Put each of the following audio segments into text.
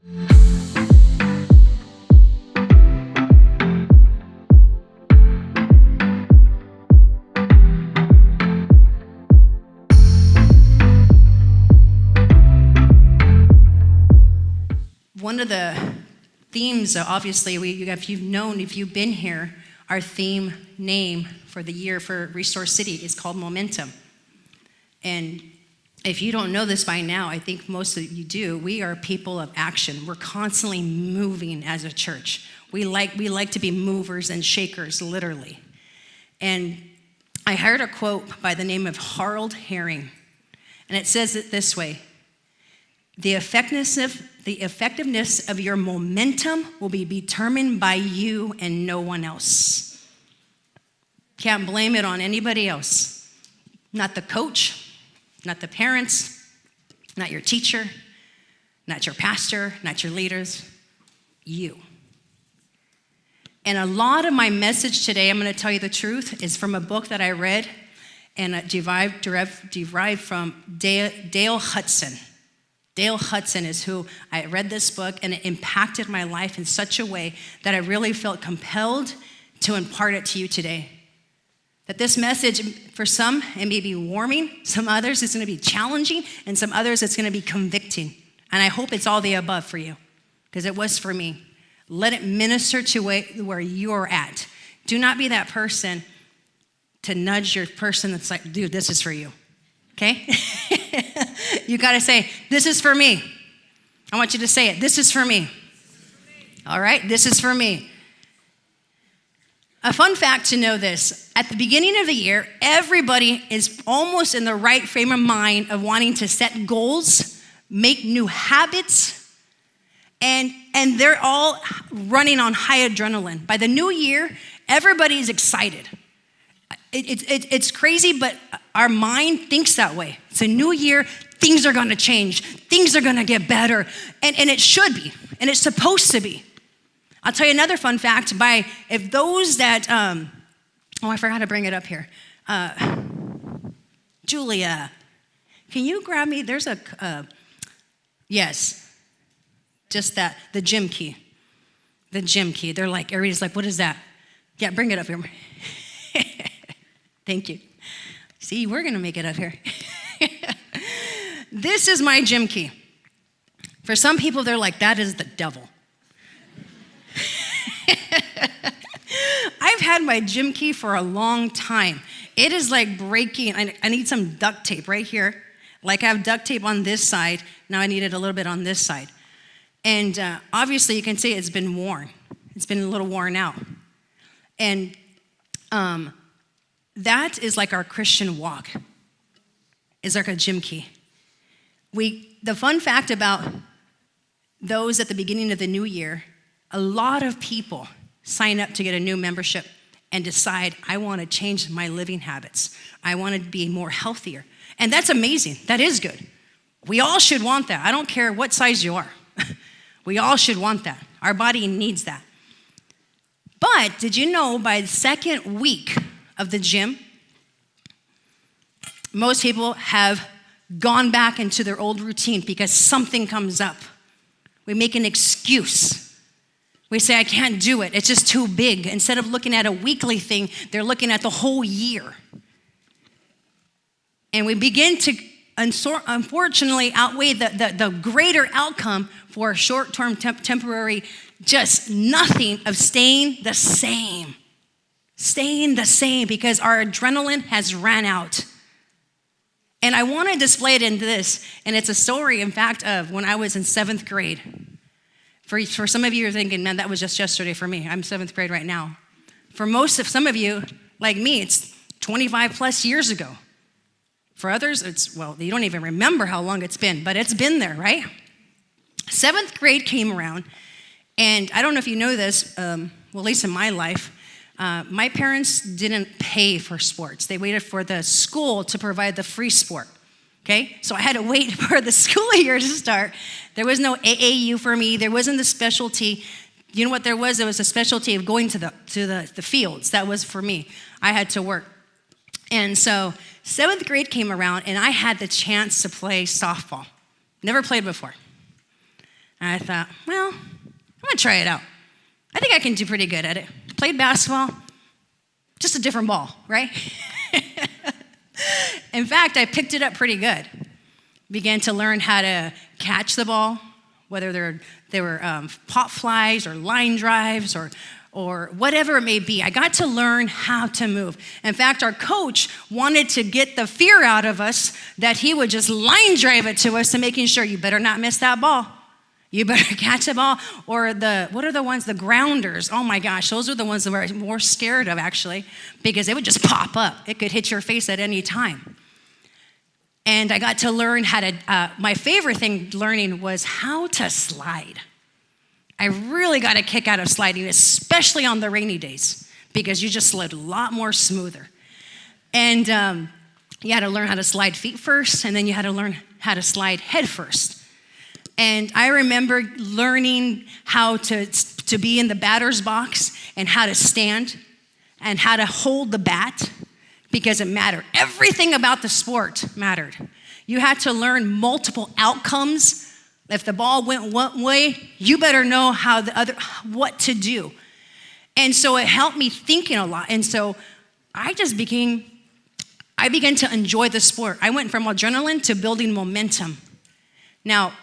One of the themes, obviously, if you've been here, our theme name for the year for Restore City is called Momentum. And if you don't know this by now, I think most of you do, we are people of action. We're constantly moving as a church. We like to be movers and shakers, literally. And I heard a quote by the name of Harold Herring, and it says it this way: The effectiveness of your momentum will be determined by you and no one else. Can't blame it on anybody else. Not the coach, not the parents, not your teacher, not your pastor, not your leaders, you. And a lot of my message today, I'm going to tell you the truth, is from a book that I read and derived from Dale Hudson. Dale Hudson is who I read this book, and it impacted my life in such a way that I really felt compelled to impart it to you today. That this message, for some, it may be warming, some others it's going to be challenging, and some others it's going to be convicting. And I hope it's all the above for you, because it was for me. Let it minister to where you're at. Do not be that person to nudge your person that's like, dude, this is for you. Okay? You got to say, this is for me. I want you to say it. This is for me. All right? This is for me. A fun fact to know this. At the beginning of the year, everybody is almost in the right frame of mind of wanting to set goals, make new habits, and they're all running on high adrenaline. By the new year, everybody's excited. It's crazy, but our mind thinks that way. It's a new year, things are gonna change, things are gonna get better, and it should be, and it's supposed to be. I'll tell you another fun fact, if those that, I forgot to bring it up here. Julia, can you grab me, there's yes, just that, the gym key. The gym key, everybody's like, what is that? Yeah, bring it up here. Thank you. See, we're gonna make it up here. This is my gym key. For some people, they're like, that is the devil. I've had my gym key for a long time. It is like breaking. I need some duct tape right here. Like I have duct tape on this side. Now I need it a little bit on this side. And obviously you can see it's been worn. It's been a little worn out. And that is like our Christian walk. Is like a gym key. The fun fact about those at the beginning of the new year, a lot of people sign up to get a new membership and decide, I want to change my living habits. I want to be more healthier. And that's amazing. That is good. We all should want that. I don't care what size you are. We all should want that. Our body needs that. But did you know by the second week of the gym, most people have gone back into their old routine because something comes up. We make an excuse. We say, I can't do it. It's just too big. Instead of looking at a weekly thing, they're looking at the whole year. And we begin to, unfortunately, outweigh the greater outcome for a short-term, temporary, just nothing of staying the same. Staying the same because our adrenaline has ran out. And I want to display it in this, and it's a story, in fact, of when I was in 7th grade. For some of you, you're thinking, man, that was just yesterday for me. I'm 7th grade right now. For some of you, like me, it's 25 plus years ago. For others, you don't even remember how long it's been, but it's been there, right? 7th grade came around, and I don't know if you know this, well, at least in my life, my parents didn't pay for sports. They waited for the school to provide the free sport, okay? So I had to wait for the school year to start. There was no AAU for me. There wasn't the specialty. You know what there was? There was a specialty of going to the fields. That was for me. I had to work. And so 7th grade came around, and I had the chance to play softball. Never played before. And I thought, well, I'm going to try it out. I think I can do pretty good at it. Played basketball, just a different ball, right? In fact, I picked it up pretty good. Began to learn how to catch the ball, whether they were pop flies or line drives or whatever it may be. I got to learn how to move. In fact, our coach wanted to get the fear out of us that he would just line drive it to us to making sure you better not miss that ball. You better catch the ball. Or what are the ones, the grounders? Oh my gosh, those are the ones that we're more scared of actually, because it would just pop up. It could hit your face at any time. And I got to learn how to, my favorite thing learning was how to slide. I really got a kick out of sliding, especially on the rainy days, because you just slid a lot more smoother. And you had to learn how to slide feet first, and then you had to learn how to slide head first. And I remember learning how to be in the batter's box and how to stand and how to hold the bat, because it mattered. Everything about the sport mattered. You had to learn multiple outcomes. If the ball went one way, you better know what to do. And so it helped me thinking a lot. And so I began to enjoy the sport. I went from adrenaline to building momentum. Now,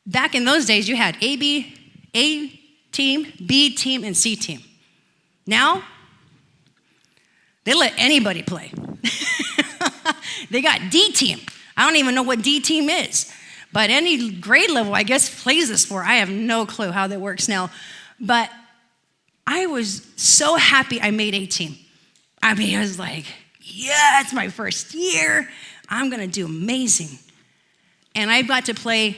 back in those days, you had A team, B team, and C team. Now, they let anybody play. They got D team. I don't even know what D team is. But any grade level, I guess, plays the sport. I have no clue how that works now. But I was so happy I made A team. I mean, I was like, yeah, it's my first year. I'm going to do amazing. And I got to play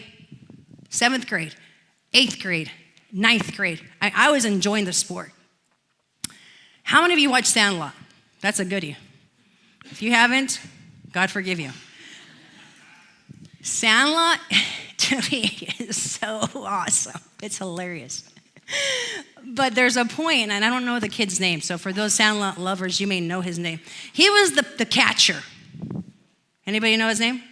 7th grade, 8th grade, 9th grade. I was enjoying the sport. How many of you watch Sandlot? That's a goodie. If you haven't, God forgive you. Sandlot, to me, is so awesome. It's hilarious. But there's a point, and I don't know the kid's name, so for those Sandlot lovers, you may know his name. He was the catcher. Anybody know his name?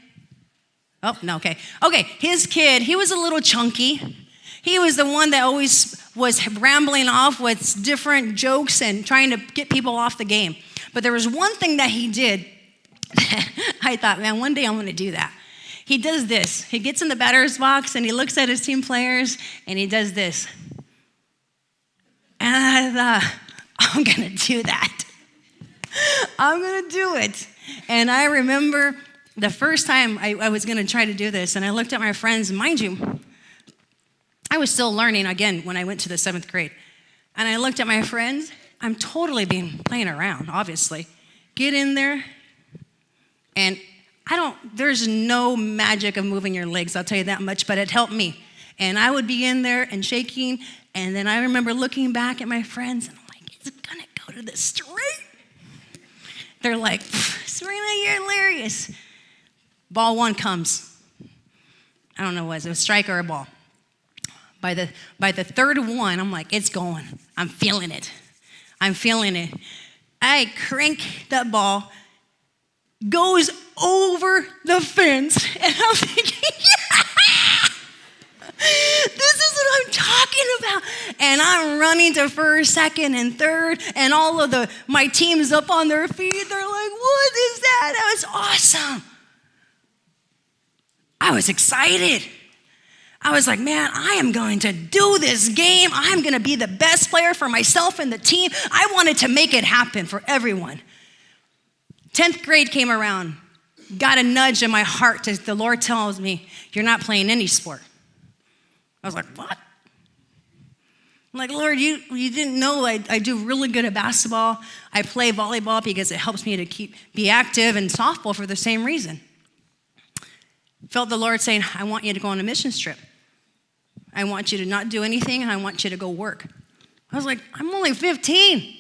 Oh, no, okay. Okay, his kid, he was a little chunky. He was the one that always was rambling off with different jokes and trying to get people off the game. But there was one thing that he did that I thought, man, one day I'm going to do that. He does this. He gets in the batter's box and he looks at his team players and he does this. And I thought, I'm going to do that. I'm going to do it. And I remember the first time I was going to try to do this, and I looked at my friends, and mind you, I was still learning again when I went to the 7th grade. And I looked at my friends. I'm totally playing around, obviously. Get in there, and there's no magic of moving your legs, I'll tell you that much, but it helped me. And I would be in there and shaking, and then I remember looking back at my friends, and I'm like, it's gonna go to the straight. They're like, Sabrina, you're hilarious. Ball 1 comes. I don't know what it was a strike or a ball. By the 3rd one, I'm like, it's going. I'm feeling it. I crank that ball, goes over the fence, and I'm thinking, yeah! This is what I'm talking about. And I'm running to 1st, 2nd, and 3rd, and all of my team's up on their feet. They're like, what is that? That was awesome. I was excited. I was like, man, I am going to do this game. I'm going to be the best player for myself and the team. I wanted to make it happen for everyone. 10th grade came around. Got a nudge in my heart. The Lord tells me, you're not playing any sport. I was like, what? I'm like, Lord, you didn't know I do really good at basketball. I play volleyball because it helps me to be active, and softball for the same reason. Felt the Lord saying, I want you to go on a mission trip. I want you to not do anything, and I want you to go work. I was like, I'm only 15.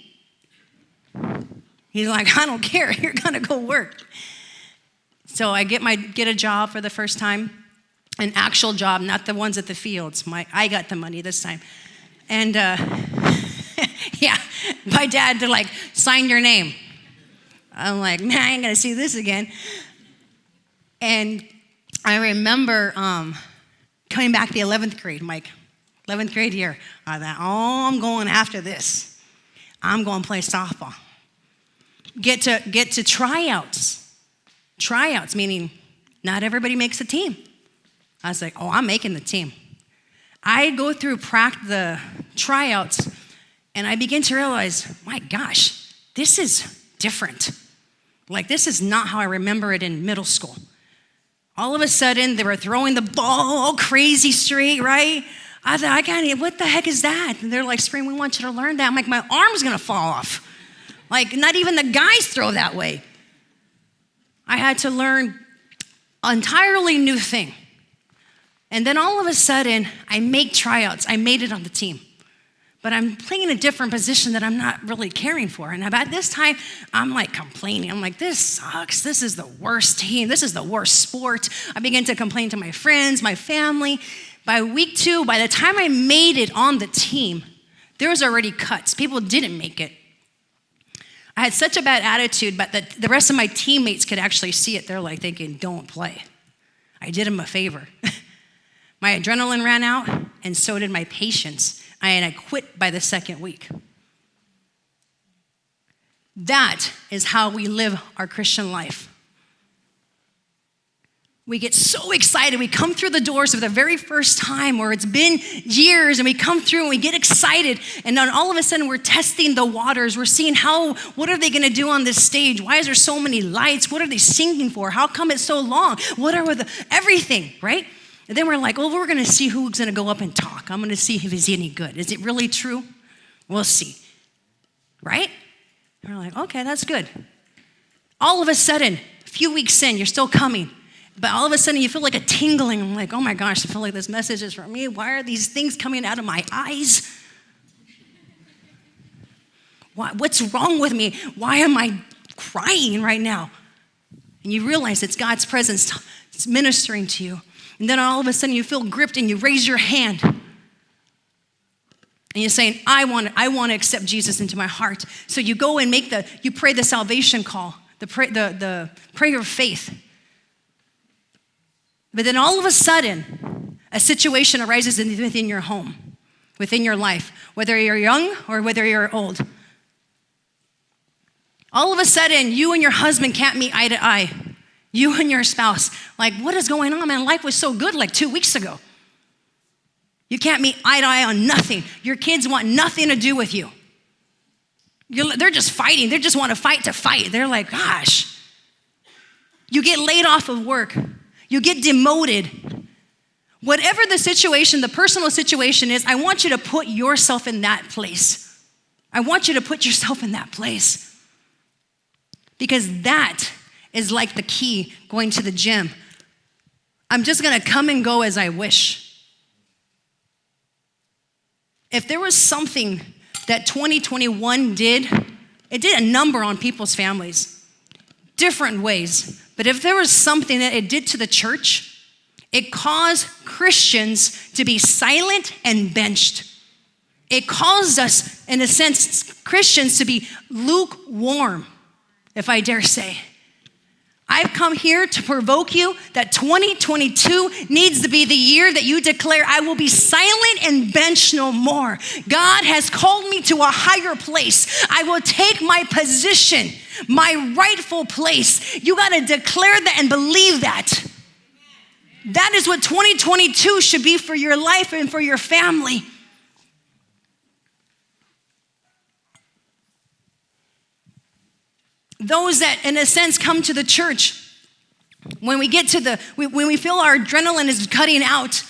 He's like, I don't care. You're going to go work. So I get a job for the first time, an actual job, not the ones at the fields. I got the money this time. And yeah, my dad, they're like, sign your name. I'm like, man, I ain't going to see this again. And I remember coming back the 11th grade. I'm like, 11th grade year. I thought, oh, I'm going after this. I'm going to play softball. Get to tryouts. Tryouts, meaning not everybody makes a team. I was like, oh, I'm making the team. I go through the tryouts, and I begin to realize, my gosh, this is different. Like, this is not how I remember it in middle school. All of a sudden, they were throwing the ball all crazy straight, right? I thought, what the heck is that? And they're like, Sabrina, we want you to learn that. I'm like, my arm's gonna fall off. Like, not even the guys throw that way. I had to learn an entirely new thing. And then all of a sudden, I make tryouts. I made it on the team. But I'm playing a different position that I'm not really caring for. And about this time, I'm like complaining. I'm like, this sucks. This is the worst team. This is the worst sport. I begin to complain to my friends, my family. By week 2, by the time I made it on the team, there was already cuts. People didn't make it. I had such a bad attitude, but the rest of my teammates could actually see it. They're like thinking, don't play. I did them a favor. My adrenaline ran out, and so did my patience. And I quit by the second week. That is how we live our Christian life. We get so excited. We come through the doors for the very first time, or it's been years, and we come through and we get excited. And then all of a sudden, we're testing the waters. We're seeing what are they going to do on this stage? Why is there so many lights? What are they singing for? How come it's so long? What are everything, right? And then we're like, oh, we're going to see who's going to go up and talk. I'm going to see if he's any good. Is it really true? We'll see, right? And we're like, okay, that's good. All of a sudden, a few weeks in, you're still coming. But all of a sudden, you feel like a tingling. I'm like, oh my gosh, I feel like this message is for me. Why are these things coming out of my eyes? What's wrong with me? Why am I crying right now? And you realize it's God's presence. It's ministering to you. And then all of a sudden, you feel gripped and you raise your hand. And you're saying, I want to accept Jesus into my heart. So you go and you pray the salvation call, the prayer of faith. But then all of a sudden, a situation arises within your home, within your life, whether you're young or whether you're old. All of a sudden, you and your husband can't meet eye to eye. You and your spouse, like, what is going on, man? Life was so good like 2 weeks ago. You can't meet eye to eye on nothing. Your kids want nothing to do with you. They're just fighting. They just want to fight. They're like, gosh. You get laid off of work. You get demoted. Whatever the situation, the personal situation is, I want you to put yourself in that place. I want you to put yourself in that place. Because that is like the key going to the gym. I'm just going to come and go as I wish. If there was something that 2021 did, it did a number on people's families, different ways. But if there was something that it did to the church, it caused Christians to be silent and benched. It caused us, in a sense, Christians to be lukewarm, if I dare say. I've come here to provoke you that 2022 needs to be the year that you declare, I will be silent and bench no more. God has called me to a higher place. I will take my position, my rightful place. You got to declare that and believe that. That is what 2022 should be for your life and for your family. Those that, in a sense, come to the church, when we get to when we feel our adrenaline is cutting out,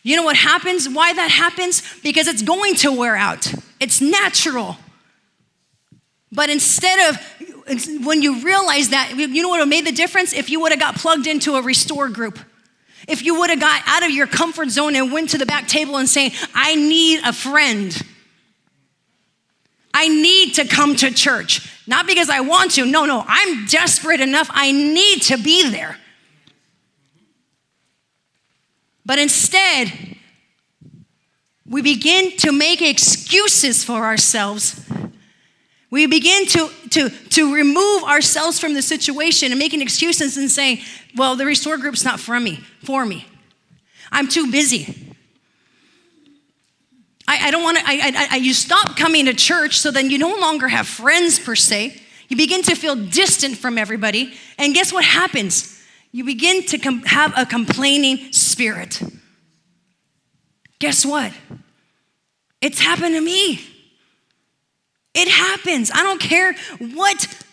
you know what happens? Why that happens? Because it's going to wear out. It's natural. But instead of, when you realize that, you know what would have made the difference? If you would have got plugged into a restore group. If you would have got out of your comfort zone and went to the back table and saying, I need a friend. I need to come to church. Not because I want to. No, I'm desperate enough. I need to be there. But instead, we begin to make excuses for ourselves. We begin to remove ourselves from the situation and making excuses and saying, well, the restore group's not for me. I'm too busy. I don't want to, you stop coming to church, so then you no longer have friends per se. You begin to feel distant from everybody. And guess what happens? You begin to have a complaining spirit. Guess what? It's happened to me. It happens. I don't care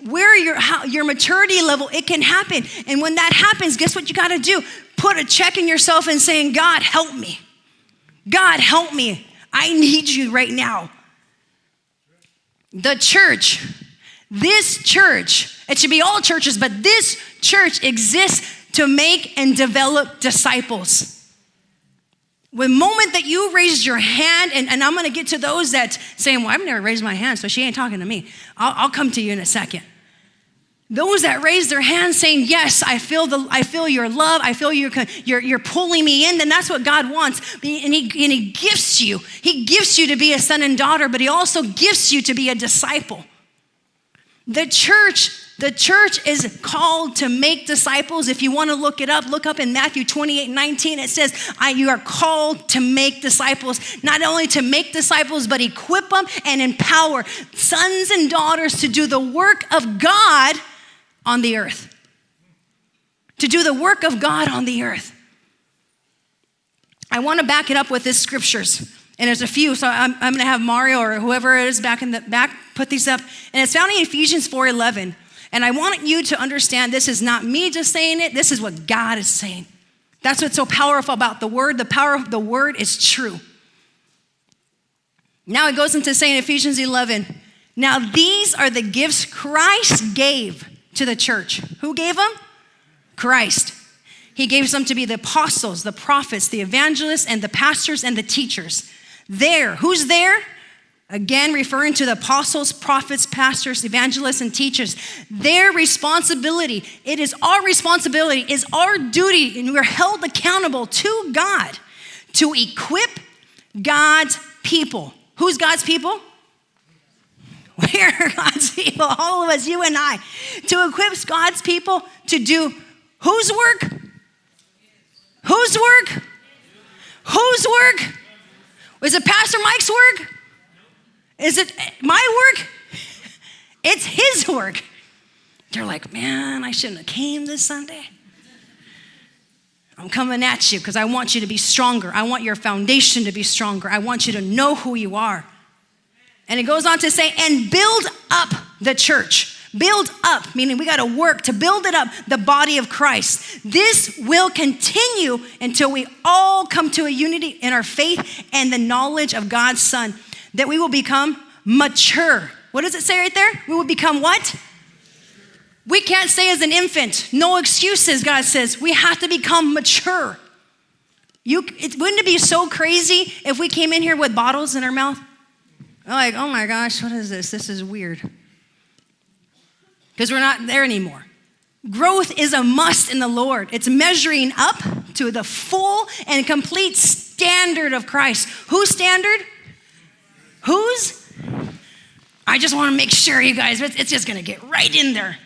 where your maturity level, it can happen. And when that happens, guess what you got to do? Put a check in yourself and saying, God, help me. God, help me. I need you right now. The church, this church, it should be all churches, but this church exists to make and develop disciples. The moment that you raised your hand, and I'm going to get to those that saying, well, I've never raised my hand, so she ain't talking to me. I'll come to you in a second. Those that raise their hands saying, yes, I feel your love, I feel you're pulling me in, then that's what God wants. And he gifts you. He gifts you to be a son and daughter, but he also gifts you to be a disciple. The church is called to make disciples. If you want to look it up, look up in Matthew 28:19. It says, you are called to make disciples, not only to make disciples, but equip them and empower sons and daughters to do the work of God on the earth. To do the work of God on the earth. I want to back it up with these scriptures. And there's a few, so I'm going to have Mario or whoever it is back in the back put these up. And it's found in Ephesians 4:11. And I want you to understand this is not me just saying it. This is what God is saying. That's what's so powerful about the word. The power of the word is true. Now it goes into saying Ephesians 11. Now these are the gifts Christ gave to the church. Who gave them? Christ. He gave them to be the apostles, the prophets, the evangelists, and the pastors and the teachers. There. Who's there? Again, referring to the apostles, prophets, pastors, evangelists, and teachers. Their responsibility, it is our responsibility, is our duty, and we're held accountable to God to equip God's people. Who's God's people? We're God's people, all of us, you and I. To equip God's people to do whose work? Whose work? Whose work? Is it Pastor Mike's work? Is it my work? It's his work. They're like, man, I shouldn't have came this Sunday. I'm coming at you because I want you to be stronger. I want your foundation to be stronger. I want you to know who you are. And it goes on to say, and build up the church. Build up, meaning we got to work to build it up, the body of Christ. This will continue until we all come to a unity in our faith and the knowledge of God's Son, that we will become mature. What does it say right there? We will become what? We can't say as an infant, no excuses, God says. We have to become mature. Wouldn't it be so crazy if we came in here with bottles in our mouth? Like, oh my gosh, what is this? This is weird. Because we're not there anymore. Growth is a must in the Lord. It's measuring up to the full and complete standard of Christ. Whose standard? Whose? I just want to make sure, you guys, it's just going to get right in there.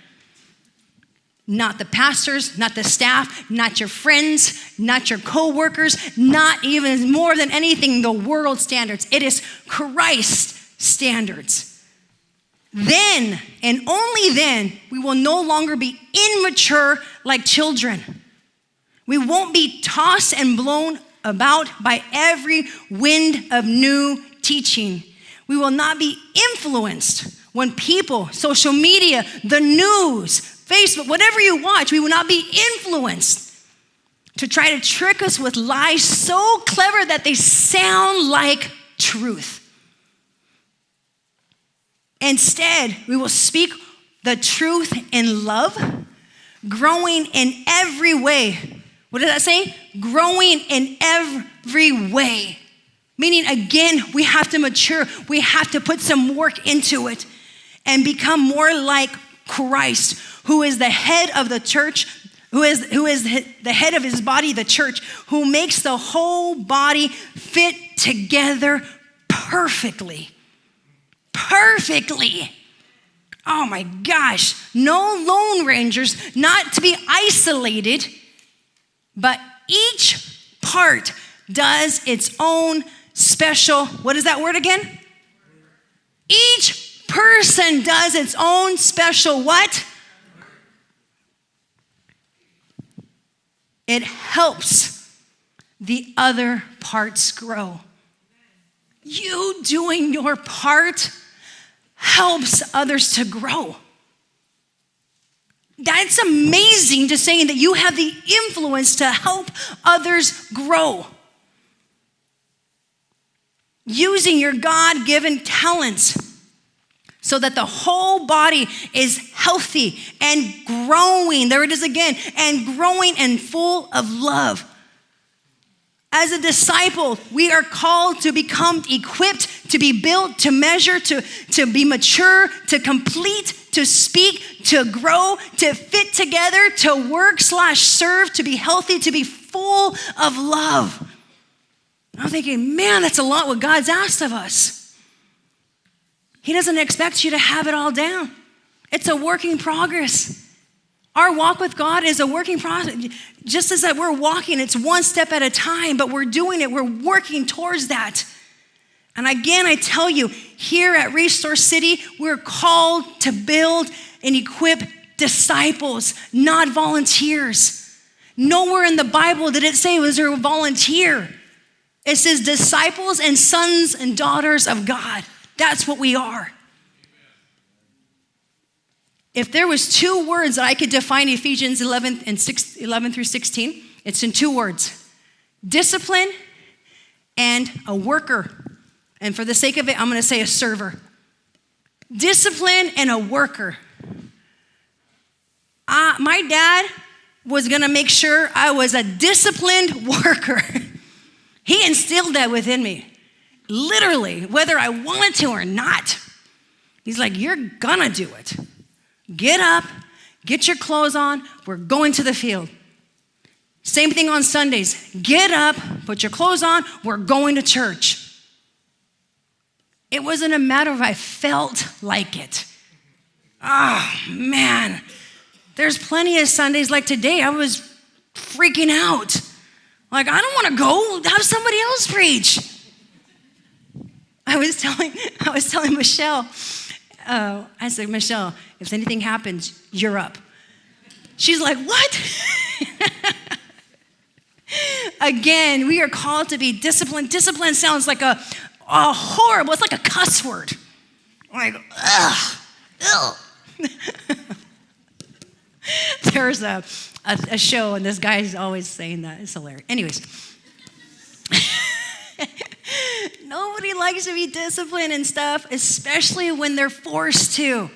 Not the pastors, not the staff, not your friends, not your co-workers, not even more than anything, the world standards. It is Christ standards. Then, and only then, we will no longer be immature like children. We won't be tossed and blown about by every wind of new teaching. We will not be influenced when people, social media, the news, Facebook, whatever you watch, we will not be influenced to try to trick us with lies so clever that they sound like truth. Instead, we will speak the truth in love, growing in every way. What does that say? Growing in every way. Meaning, again, we have to mature. We have to put some work into it and become more like Christ, who is the head of the church, who is the head of his body, the church, who makes the whole body fit together perfectly. Perfectly. Oh my gosh. No Lone Rangers, not to be isolated, but each part does its own special, what is that word again? Each person does its own special what? It helps the other parts grow. You doing your part helps others to grow. That's amazing, to saying that you have the influence to help others grow. Using your God-given talents so that the whole body is healthy and growing. There it is again, and growing and full of love. As a disciple, we are called to become equipped, to be built, to measure, to be mature, to complete, to speak, to grow, to fit together, to work/serve, to be healthy, to be full of love. I'm thinking, man, that's a lot what God's asked of us. He doesn't expect you to have it all down. It's a work in progress. Our walk with God is a working process. Just as that we're walking, it's one step at a time, but we're doing it. We're working towards that. And again, I tell you, here at Resource City, we're called to build and equip disciples, not volunteers. Nowhere in the Bible did it say it was a volunteer. It says disciples and sons and daughters of God. That's what we are. If there was two words that I could define Ephesians 11 through 16, it's in two words: discipline and a worker. And for the sake of it, I'm going to say a server. Discipline and a worker. My dad was going to make sure I was a disciplined worker. He instilled that within me, literally, whether I wanted to or not. He's like, you're going to do it. Get up, get your clothes on, we're going to the field. Same thing on Sundays. Get up, put your clothes on, we're going to church. It wasn't a matter of I felt like it. Oh, man. There's plenty of Sundays like today, I was freaking out. Like, I don't want to go, have somebody else preach. I was telling Michelle, I said, Michelle, if anything happens, you're up. She's like, what? Again, we are called to be disciplined. Discipline sounds like a horrible, it's like a cuss word. Like, ugh. There's a show, and this guy's always saying that. It's hilarious. Anyways. Nobody likes to be disciplined and stuff, especially when they're forced to.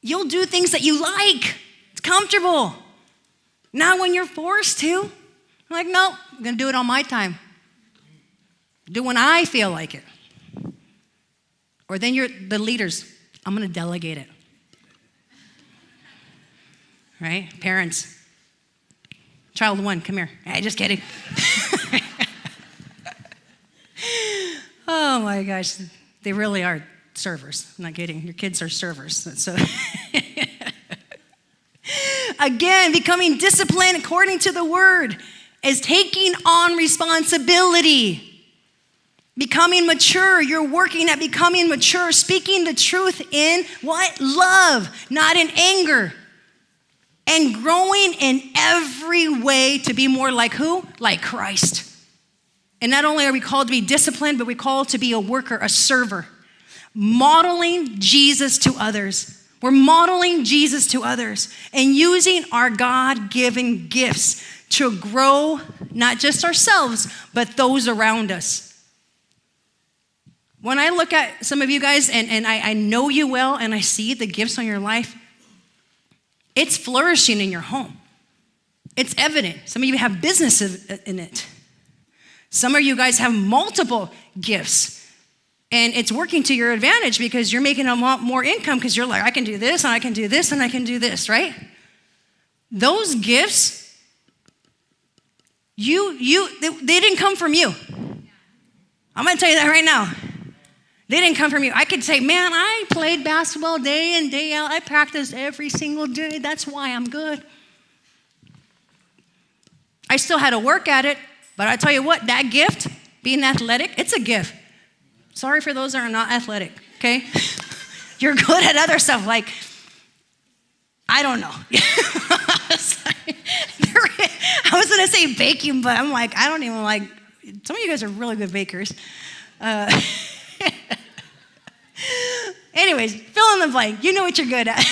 You'll do things that you like. It's comfortable. Not when you're forced to. I'm like, no, I'm going to do it on my time. Do when I feel like it. Or then you're the leaders. I'm going to delegate it. Right? Parents. Child one, come here. Hey, just kidding. Oh my gosh, they really are servers. I'm not kidding. Your kids are servers. So again, becoming disciplined according to the word is taking on responsibility. Becoming mature, you're working at becoming mature, speaking the truth in what? Love, not in anger. And growing in every way to be more like who? Like Christ. And not only are we called to be disciplined, but we're called to be a worker, a server. Modeling Jesus to others. We're modeling Jesus to others and using our God-given gifts to grow not just ourselves, but those around us. When I look at some of you guys, and I know you well, and I see the gifts on your life, it's flourishing in your home. It's evident. Some of you have businesses in it. Some of you guys have multiple gifts, and it's working to your advantage because you're making a lot more income because you're like, I can do this, and I can do this, and I can do this, right? Those gifts, they didn't come from you. I'm going to tell you that right now. They didn't come from you. I could say, man, I played basketball day in, day out. I practiced every single day. That's why I'm good. I still had to work at it, but I tell you what, that gift, being athletic, it's a gift. Sorry for those that are not athletic, okay? You're good at other stuff, like, I don't know. I was gonna say baking, but I'm like, I don't even like, some of you guys are really good bakers. Anyways, fill in the blank. You know what you're good at.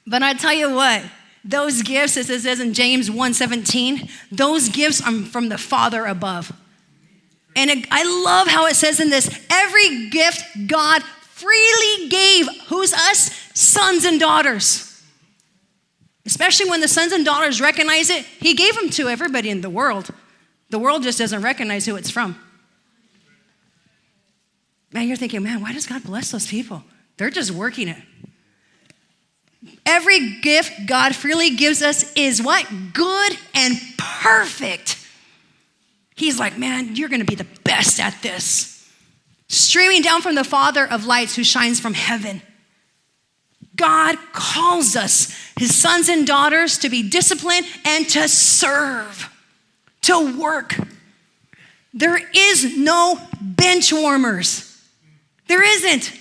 But I tell you what, those gifts, as it says in James 1:17, those gifts are from the Father above. And I love how it says in this, every gift God freely gave, who's us? Sons and daughters. Especially when the sons and daughters recognize it, he gave them to everybody in the world. The world just doesn't recognize who it's from. Man, you're thinking, man, why does God bless those people? They're just working it. Every gift God freely gives us is what? Good and perfect. He's like, man, you're going to be the best at this. Streaming down from the Father of lights who shines from heaven. God calls us, his sons and daughters, to be disciplined and to serve, to work. There is no bench warmers. There isn't.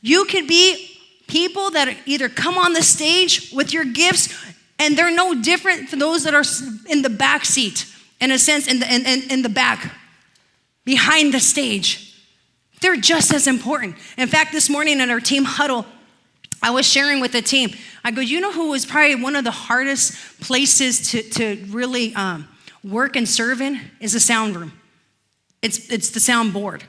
You could be people that either come on the stage with your gifts, and they're no different from those that are in the back seat, in a sense, in the back, behind the stage. They're just as important. In fact, this morning in our team huddle, I was sharing with the team. I go, you know who was probably one of the hardest places to really work and serve in is the sound room. It's the sound board.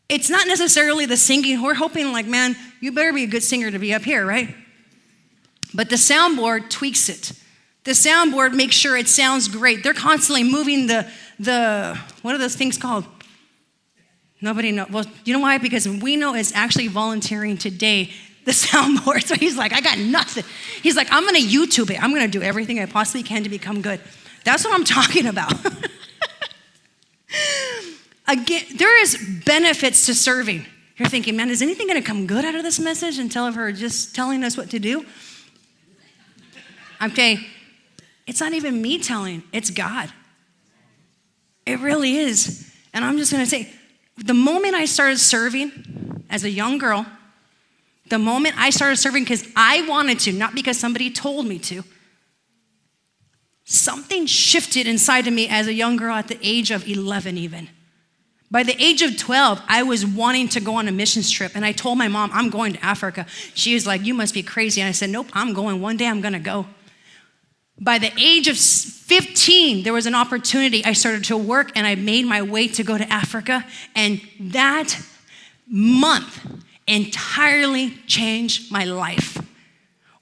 It's not necessarily the singing. We're hoping like, man, you better be a good singer to be up here, right? But the soundboard tweaks it. The soundboard makes sure it sounds great. They're constantly moving the what are those things called? Nobody knows. Well, you know why? Because we know it's actually volunteering today, the soundboard. So he's like, I got nothing. He's like, I'm going to YouTube it. I'm going to do everything I possibly can to become good. That's what I'm talking about. Again, there is benefits to serving. You're thinking, man, is anything going to come good out of this message until of her just telling us what to do? Okay, it's not even me telling, it's God. It really is. And I'm just going to say, the moment I started serving as a young girl, the moment I started serving because I wanted to, not because somebody told me to, something shifted inside of me as a young girl at the age of 11 even. By the age of 12, I was wanting to go on a missions trip, and I told my mom, I'm going to Africa. She was like, you must be crazy. And I said, nope, I'm going. One day I'm going to go. By the age of 15, there was an opportunity. I started to work, and I made my way to go to Africa, and that month entirely changed my life.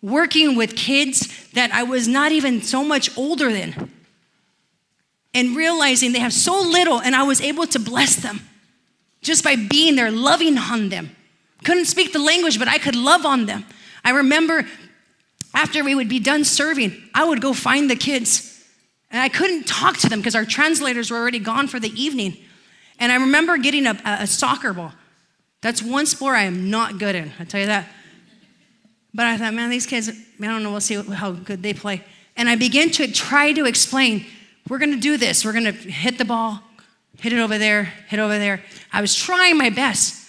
Working with kids that I was not even so much older than, and realizing they have so little, and I was able to bless them just by being there, loving on them. Couldn't speak the language, but I could love on them. I remember after we would be done serving, I would go find the kids, and I couldn't talk to them because our translators were already gone for the evening. And I remember getting a soccer ball. That's one sport I am not good in, I tell you that. But I thought, man, these kids, man, I don't know, we'll see how good they play. And I began to try to explain, we're going to do this. We're going to hit the ball, hit it over there, hit over there. I was trying my best.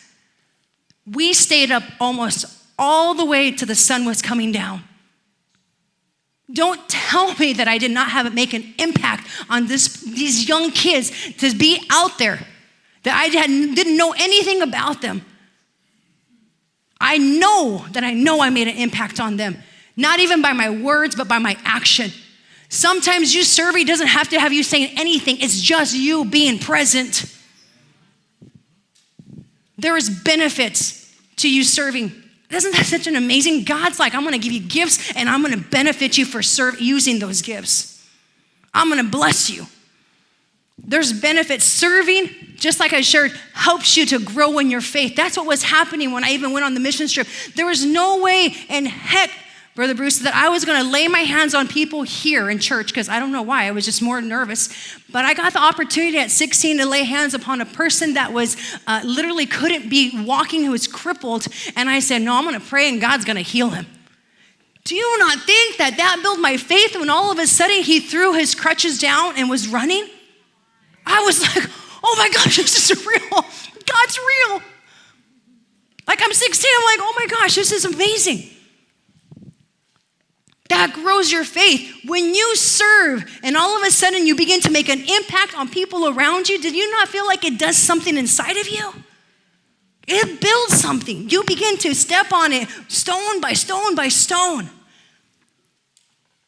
We stayed up almost all the way till the sun was coming down. Don't tell me that I did not have it make an impact on these young kids to be out there, that I didn't know anything about them. I know I made an impact on them, not even by my words, but by my action. Sometimes you serving doesn't have to have you saying anything. It's just you being present. There is benefits to you serving. Isn't that such an amazing? God's like, I'm going to give you gifts, and I'm going to benefit you for using those gifts. I'm going to bless you. There's benefits. Serving, just like I shared, helps you to grow in your faith. That's what was happening when I even went on the mission trip. There was no way in heck, Brother Bruce, that I was going to lay my hands on people here in church, because I don't know why. I was just more nervous. But I got the opportunity at 16 to lay hands upon a person that was literally couldn't be walking, who was crippled. And I said, no, I'm going to pray and God's going to heal him. Do you not think that built my faith when all of a sudden he threw his crutches down and was running? I was like, oh my gosh, this is real. God's real. Like I'm 16, I'm like, oh my gosh, this is amazing. That grows your faith. When you serve and all of a sudden you begin to make an impact on people around you, did you not feel like it does something inside of you? It builds something. You begin to step on it stone by stone by stone.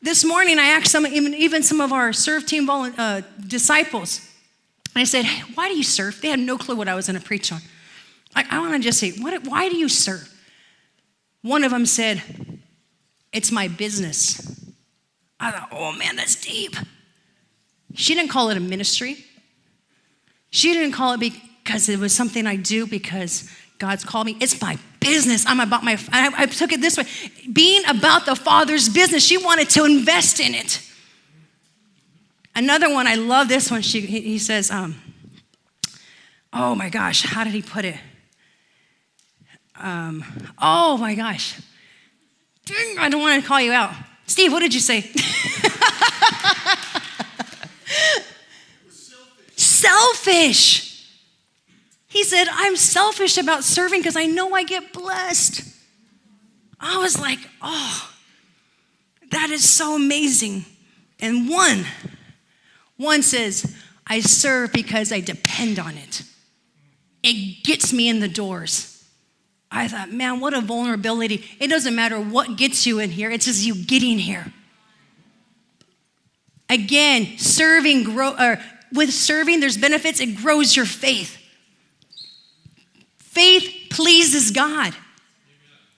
This morning, I asked even some of our serve team disciples, and I said, hey, why do you serve? They had no clue what I was going to preach on. I want to just say, why do you serve? One of them said, it's my business. I thought, oh man, that's deep. She didn't call it a ministry. She didn't call it because it was something I do because God's called me. It's my business. I took it this way. Being about the Father's business. She wanted to invest in it. Another one, I love this one. He says, oh my gosh, how did he put it? Oh my gosh. I don't want to call you out. Steve, what did you say? Selfish. He said, I'm selfish about serving because I know I get blessed. I was like, oh, that is so amazing. And one says, I serve because I depend on it. It gets me in the doors. I thought, man, what a vulnerability. It doesn't matter what gets you in here. It's just you getting here. Again, with serving, there's benefits. It grows your faith. Faith pleases God.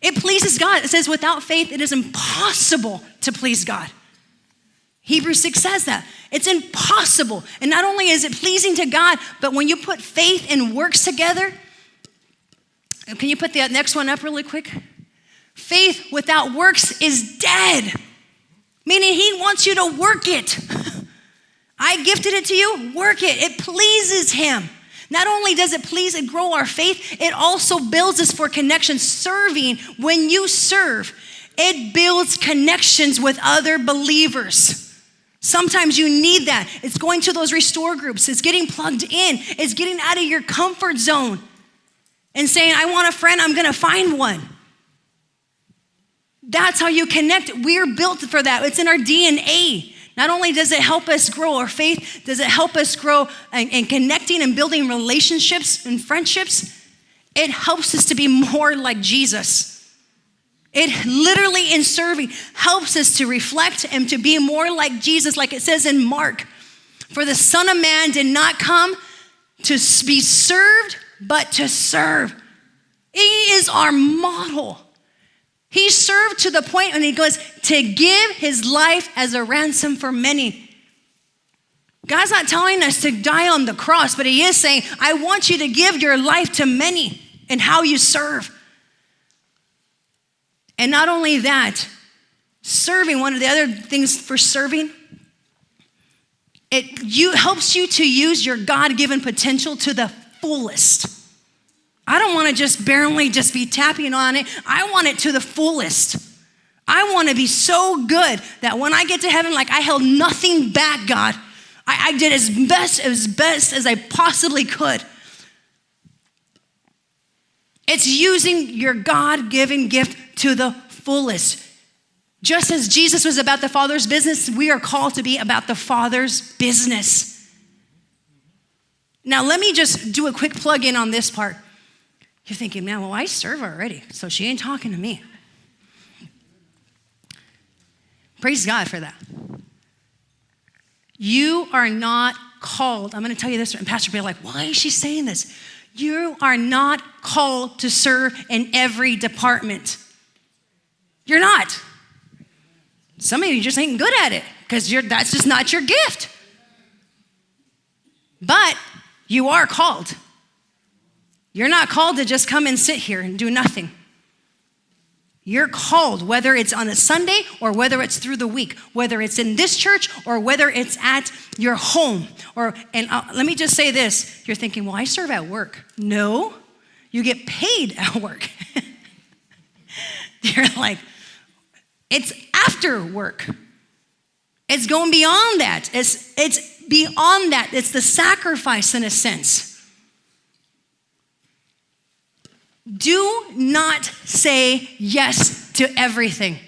It pleases God. It says without faith, it is impossible to please God. Hebrews 6 says that. It's impossible. And not only is it pleasing to God, but when you put faith and works together, can you put the next one up really quick? Faith without works is dead. Meaning he wants you to work it. I gifted it to you, work it. It pleases him. Not only does it please and grow our faith, it also builds us for connection. Serving, when you serve, it builds connections with other believers. Sometimes you need that. It's going to those restore groups. It's getting plugged in. It's getting out of your comfort zone and saying, I want a friend, I'm going to find one. That's how you connect. We're built for that. It's in our DNA. Not only does it help us grow our faith, does it help us grow and connecting and building relationships and friendships, it helps us to be more like Jesus. It literally in serving helps us to reflect and to be more like Jesus, like it says in Mark. For the Son of Man did not come to be served, but to serve. He is our model. He served to the point when he goes to give his life as a ransom for many. God's not telling us to die on the cross, but he is saying, I want you to give your life to many in how you serve. And not only that, serving, one of the other things for serving, it helps you to use your God-given potential to the fullest. I don't want to just barely just be tapping on it. I want it to the fullest. I want to be so good that when I get to heaven, like I held nothing back, God. I did as best as I possibly could. It's using your God-given gift to the fullest. Just as Jesus was about the Father's business, we are called to be about the Father's business. Now, let me just do a quick plug-in on this part. You're thinking, man, well, I serve already, so she ain't talking to me. Praise God for that. You are not called. I'm going to tell you this, and Pastor will be like, why is she saying this? You are not called to serve in every department. You're not. Some of you just ain't good at it because that's just not your gift. But you are called. You're not called to just come and sit here and do nothing. You're called, whether it's on a Sunday or whether it's through the week, whether it's in this church or whether it's at your home. Let me just say this. You're thinking, well, I serve at work. No, you get paid at work. You're like, It's after work. It's going beyond that. It's beyond that. It's the sacrifice in a sense. Do not say yes to everything.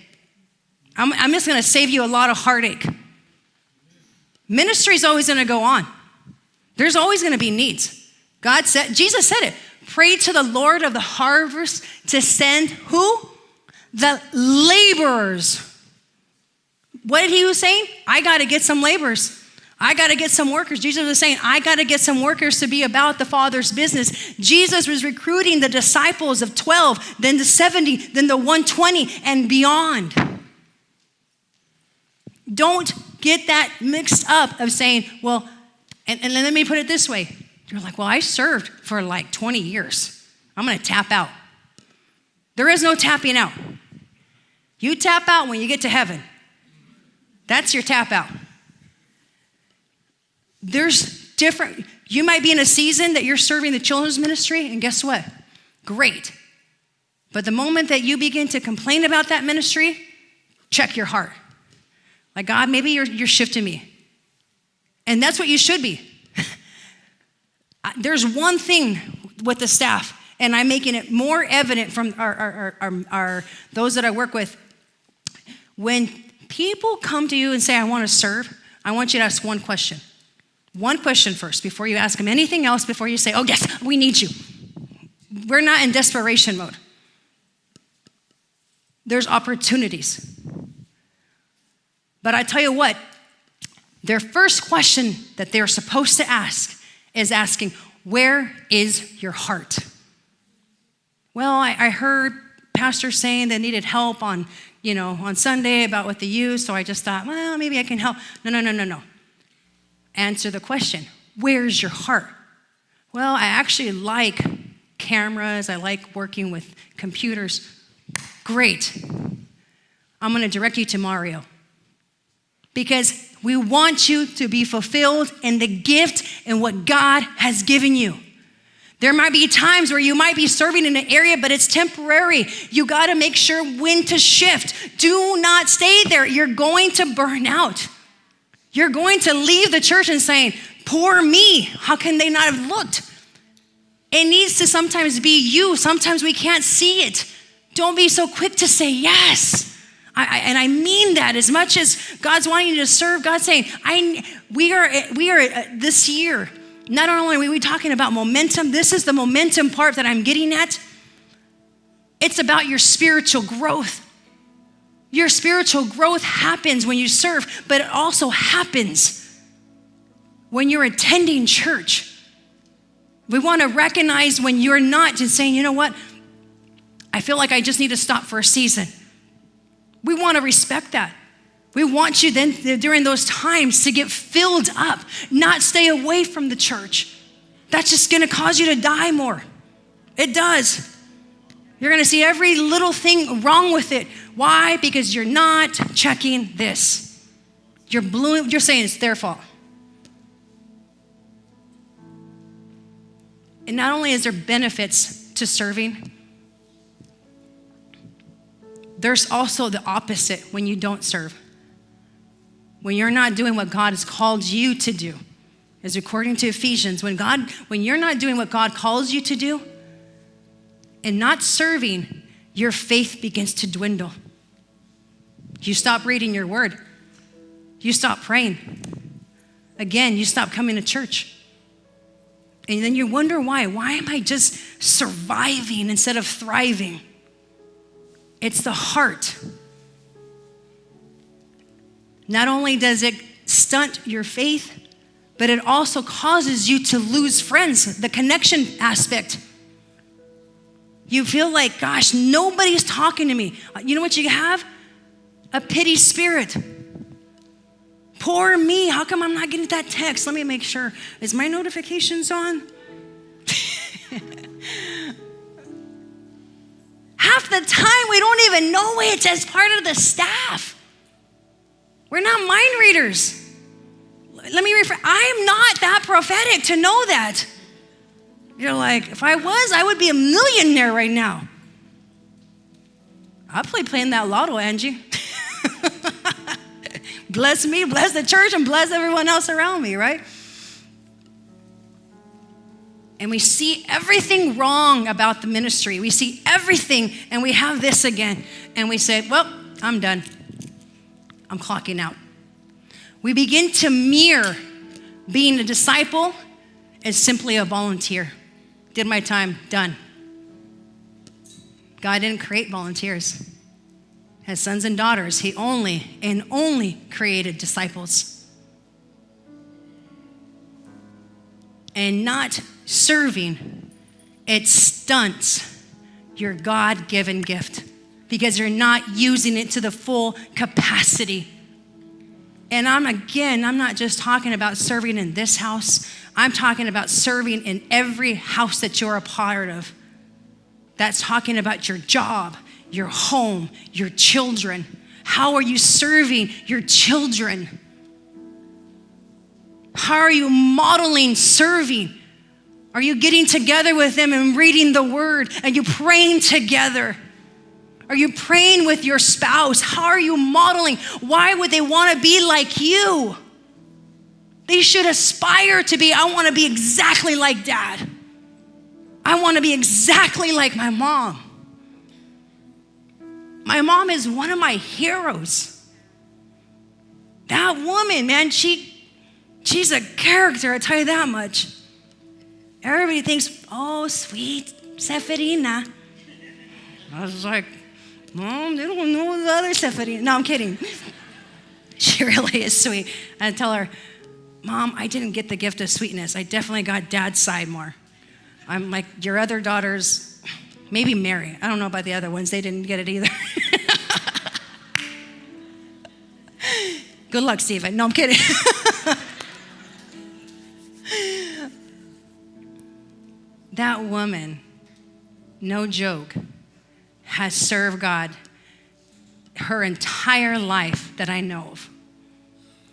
I'm just going to save you a lot of heartache. Ministry is always going to go on. There's always going to be needs. Jesus said it. Pray to the Lord of the harvest to send who? The laborers. What did he was saying? I got to get some laborers. I got to get some workers. Jesus was saying, I got to get some workers to be about the Father's business. Jesus was recruiting the disciples of 12, then the 70, then the 120, and beyond. Don't get that mixed up of saying, well, and let me put it this way. You're like, well, I served for like 20 years. I'm going to tap out. There is no tapping out. You tap out when you get to heaven. That's your tap out. There's different, you might be in a season that you're serving the children's ministry, and guess what? Great. But the moment that you begin to complain about that ministry, check your heart. Like, God, maybe you're shifting me. And that's what you should be. There's one thing with the staff, and I'm making it more evident from our those that I work with. When people come to you and say, I want to serve, I want you to ask one question. One question first before you ask them anything else, before you say, oh, yes, we need you. We're not in desperation mode. There's opportunities. But I tell you what, their first question that they're supposed to ask is asking, where is your heart? Well, I heard pastors saying they needed help on Sunday about with the youth, so I just thought, well, maybe I can help. No. Answer the question, where's your heart? Well, I actually like cameras. I like working with computers. Great. I'm going to direct you to Mario. Because we want you to be fulfilled in the gift and what God has given you. There might be times where you might be serving in an area, but it's temporary. You got to make sure when to shift. Do not stay there. You're going to burn out. You're going to leave the church and saying, poor me. How can they not have looked? It needs to sometimes be you. Sometimes we can't see it. Don't be so quick to say yes. And I mean that as much as God's wanting you to serve, God's saying, we are this year, not only are we talking about momentum, this is the momentum part that I'm getting at. It's about your spiritual growth. Your spiritual growth happens when you serve, but it also happens when you're attending church. We want to recognize when you're not just saying, you know what? I feel like I just need to stop for a season. We want to respect that. We want you then during those times to get filled up, not stay away from the church. That's just going to cause you to die more. It does. You're going to see every little thing wrong with it. Why? Because you're not checking this. You're saying it's their fault. And not only is there benefits to serving, there's also the opposite when you don't serve. When you're not doing what God has called you to do. As according to Ephesians, when you're not doing what God calls you to do and not serving, your faith begins to dwindle. You stop reading your word. You stop praying. Again, you stop coming to church. And then you wonder why. Why am I just surviving instead of thriving? It's the heart. Not only does it stunt your faith, but it also causes you to lose friends, the connection aspect. You feel like, gosh, nobody's talking to me. You know what you have? A pity spirit. Poor me, how come I'm not getting that text? Let me make sure. Is my notifications on? Half the time we don't even know it as part of the staff. We're not mind readers. Let me rephrase. I'm not that prophetic to know that. You're like, if I was, I would be a millionaire right now. I'll playing that lotto, Angie. bless me, bless the church, and bless everyone else around me, right? And we see everything wrong about the ministry. We see everything, and we have this again. And we say, well, I'm done. I'm clocking out. We begin to mirror being a disciple as simply a volunteer. Did my time, done. God didn't create volunteers. As sons and daughters, he only created disciples. And not serving, it stunts your God-given gift because you're not using it to the full capacity. And I'm not just talking about serving in this house. I'm talking about serving in every house that you're a part of. That's talking about your job, your home, your children. How are you serving your children? How are you modeling serving? Are you getting together with them and reading the word? Are you praying together? Are you praying with your spouse? How are you modeling? Why would they want to be like you? They should aspire to be, I want to be exactly like dad. I want to be exactly like my mom. My mom is one of my heroes. That woman, man, she's a character, I tell you that much. Everybody thinks, oh, sweet Sabrina. I was like, Mom, they don't know the other Sabrina. No, I'm kidding. She really is sweet. I tell her, Mom, I didn't get the gift of sweetness. I definitely got Dad's side more. I'm like, your other daughters, maybe Mary. I don't know about the other ones. They didn't get it either. Good luck, Stephen. No, I'm kidding. That woman, no joke, has served God her entire life that I know of.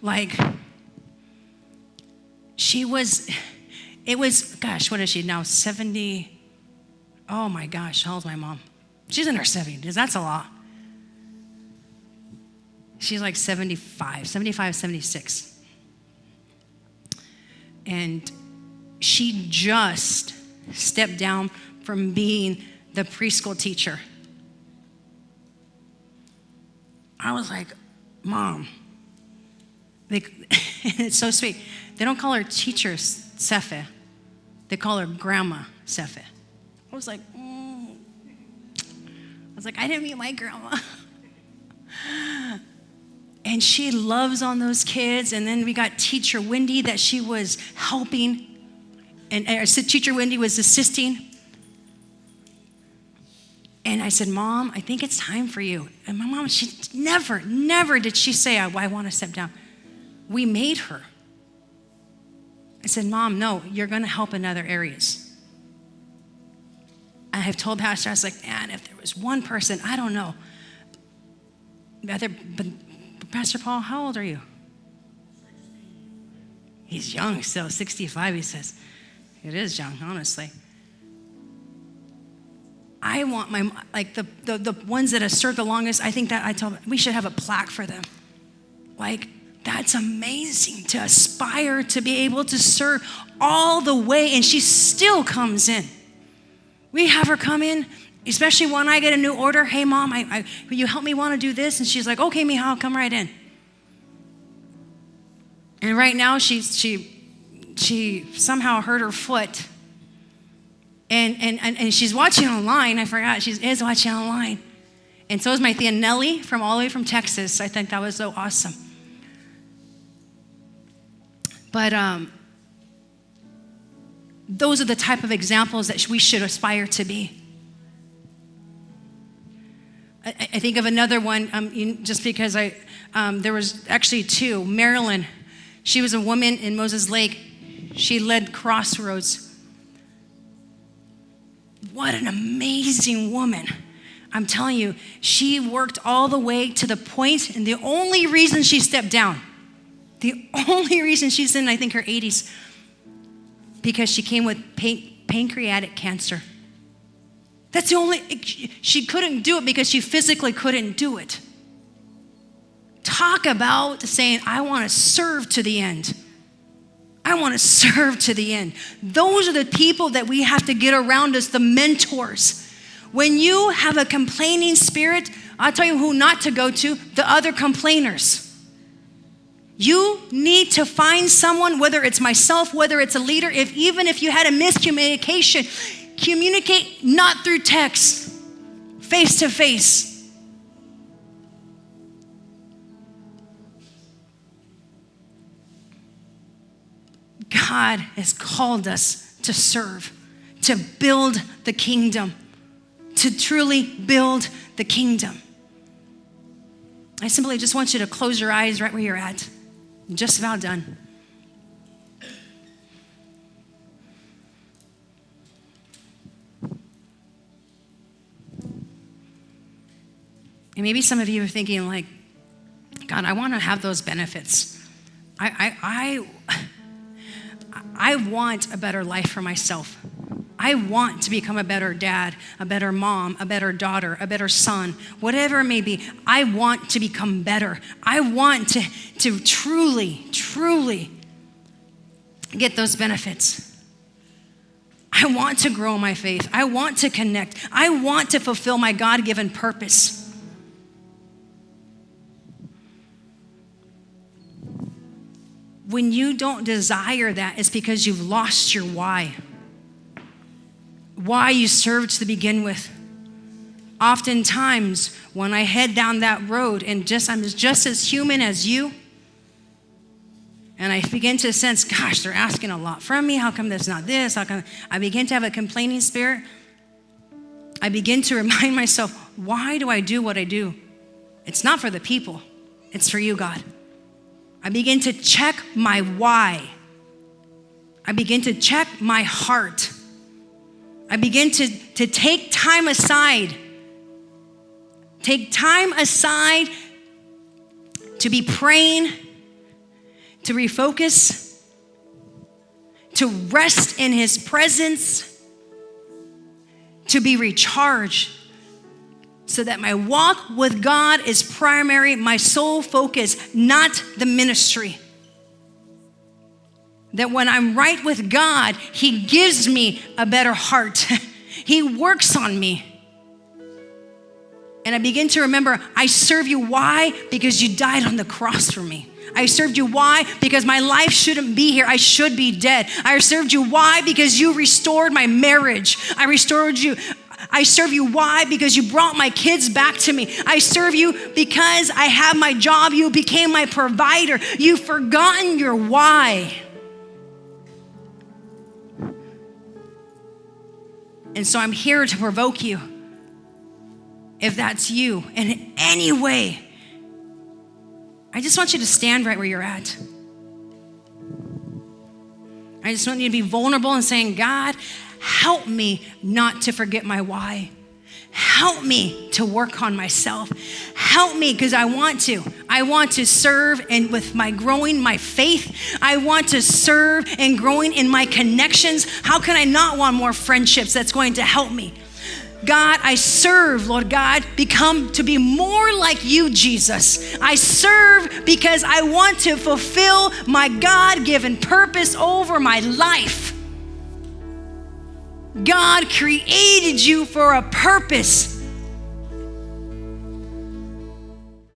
Like, gosh, what is she now, 70? Oh my gosh, how old's my mom? She's in her 70s, that's a lot. She's like 75, 76. And she just stepped down from being the preschool teacher. I was like, Mom, it's so sweet. They don't call her teacher Sefe. They call her Grandma Sefe. I was like, I didn't meet my grandma. And she loves on those kids. And then we got Teacher Wendy that she was helping. And Teacher Wendy was assisting. And I said, Mom, I think it's time for you. And my mom, she never did she say, I want to step down. We made her. I said, Mom, no, you're going to help in other areas. I have told Pastor, I was like, man, if there was one person, I don't know. But Pastor Paul, how old are you? He's young still, 65, he says. It is young, honestly. I want the ones that have served the longest, I think that I told them, we should have a plaque for them. Like, that's amazing to aspire to be able to serve all the way, and she still comes in. We have her come in, especially when I get a new order. Hey, Mom, will you help me want to do this? And she's like, okay, Mija, I'll come right in. And right now, she somehow hurt her foot. And she's watching online. I forgot, she is watching online. And so is my Thea Nellie from all the way from Texas. I think that was so awesome. But those are the type of examples that we should aspire to be. I think of another one, just because there was actually two. Marilyn, she was a woman in Moses Lake. She led Crossroads. What an amazing woman. I'm telling you, she worked all the way to the point, and the only reason she stepped down, the only reason she's in, I think, her 80s, because she came with pancreatic cancer. That's the only, she couldn't do it because she physically couldn't do it. Talk about saying, I want to serve to the end. I want to serve to the end. Those are the people that we have to get around us, the mentors. When you have a complaining spirit, I'll tell you who not to go to, the other complainers. You need to find someone, whether it's myself, whether it's a leader, even if you had a miscommunication, communicate not through text, face to face. God has called us to serve, to build the kingdom, to truly build the kingdom. I simply just want you to close your eyes right where you're at. I'm just about done. And maybe some of you are thinking like, God, I want to have those benefits. I want a better life for myself. I want to become a better dad, a better mom, a better daughter, a better son, whatever it may be. I want to become better. I want to truly get those benefits. I want to grow in my faith. I want to connect. I want to fulfill my God-given purpose. When you don't desire that, it's because you've lost your why. Why you served to begin with. Oftentimes, when I head down that road and I'm just as human as you, and I begin to sense, gosh, they're asking a lot from me. How come there's not this? How come I begin to have a complaining spirit? I begin to remind myself, why do I do what I do? It's not for the people. It's for you, God. I begin to check my why. I begin to check my heart. I begin to take time aside. Take time aside to be praying, to refocus, to rest in His presence, to be recharged, so that my walk with God is primary, my sole focus, not the ministry. That when I'm right with God, He gives me a better heart. He works on me. And I begin to remember, I serve you. Why? Because you died on the cross for me. I served you. Why? Because my life shouldn't be here. I should be dead. I served you. Why? Because you restored my marriage. I serve you. Why? Because you brought my kids back to me. I serve you because I have my job. You became my provider. You've forgotten your why. And so I'm here to provoke you. If that's you, in any way, I just want you to stand right where you're at. I just want you to be vulnerable and saying, God, help me not to forget my why. Help me to work on myself. Help me, because I want to serve, and with growing my faith, I want to serve and growing in my connections. How can I not want more friendships that's going to help me? God, I serve, Lord God, to be more like you, Jesus. I serve because I want to fulfill my God-given purpose over my life. God created you for a purpose.